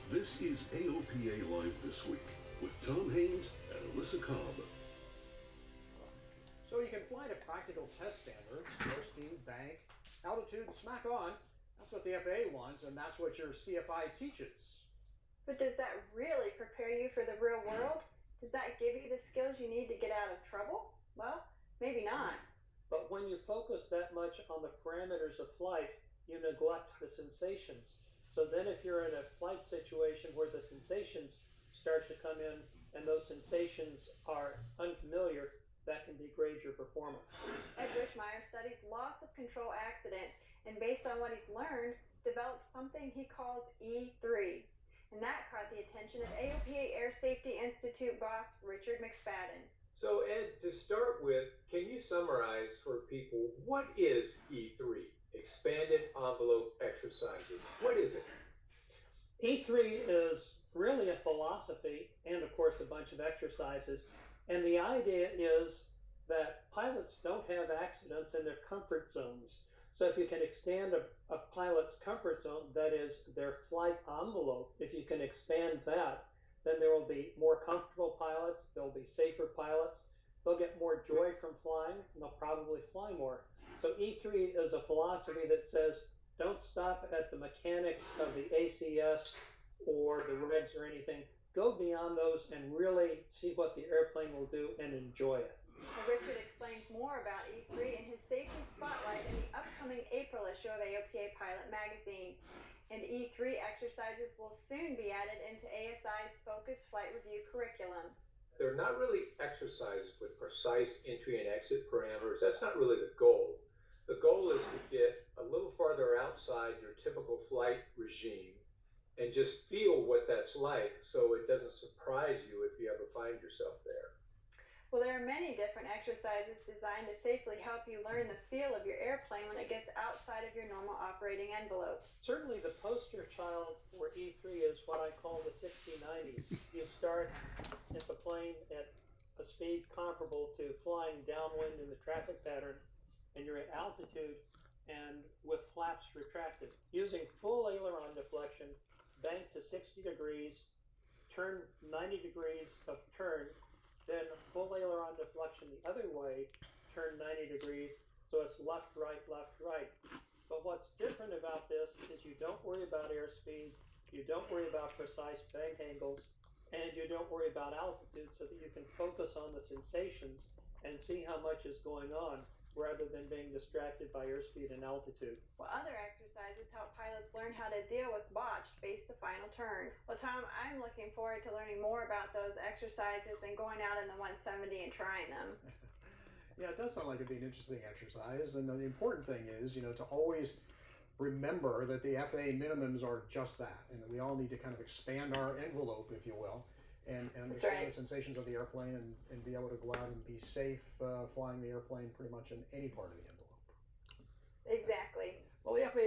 This is AOPA Live This Week with Tom Haynes and Alyssa Cobb. So you can fly to practical test standards, airspeed, bank, altitude, smack on. That's what the FAA wants, and that's what your CFI teaches. But does that really prepare you for the real world? Does that give you the skills you need to get out of trouble? Well, maybe not. But when you focus that much on the parameters of flight, you neglect the sensations. So then if you're in a flight situation where the sensations start to come in and those sensations are unfamiliar, that can degrade your performance. Ed Wishmeyer studies loss of control accidents and based on what he's learned, developed something he calls E3. And that caught the attention of AOPA Air Safety Institute boss Richard McSpadden. So Ed, to start with, can you summarize for people what is E3, expanded envelope exercises? What is it? E3 is really a philosophy and of course a bunch of exercises. And the idea is that pilots don't have accidents in their comfort zones. So if you can extend a pilot's comfort zone, that is their flight envelope, if you can expand that, then there will be more comfortable pilots, there'll be safer pilots, they'll get more joy from flying, and they'll probably fly more. So E3 is a philosophy that says, don't stop at the mechanics of the ACS or the regs or anything. Go beyond those and really see what the airplane will do and enjoy it. Richard explains more about E3 in his Safety Spotlight in the upcoming April issue of AOPA Pilot magazine. And E3 exercises will soon be added into ASI's Focus Flight Review curriculum. They're not really exercises with precise entry and exit parameters. That's not really the goal. The goal is to get a little farther outside your typical flight regime and just feel what that's like so it doesn't surprise you if you ever find yourself there. Well, there are many different exercises designed to safely help you learn the feel of your airplane when it gets outside of your normal operating envelope. Certainly the poster child for E3 is what I call the 60-90s. You start at the plane at a speed comparable to flying downwind in the traffic pattern, and you're at altitude and with flaps retracted. Using full aileron deflection, bank to 60 degrees, turn 90 degrees of turn, then full aileron deflection the other way, turn 90 degrees, so it's left, right, left, right. But what's different about this is you don't worry about airspeed, you don't worry about precise bank angles, and you don't worry about altitude so that you can focus on the sensations and see how much is going on rather than being distracted by airspeed and altitude. Well, other exercises help pilots learn how to deal with botched base to final turn. Well, Tom, I'm looking forward to learning more about those exercises and going out in the 170 and trying them. Yeah, it does sound like it'd be an interesting exercise, and the important thing is, to always remember that the FAA minimums are just that, and that we all need to kind of expand our envelope, if you will, and understand the sensations of the airplane and be able to go out and be safe flying the airplane pretty much in any part of the envelope. Exactly. Well, the FAA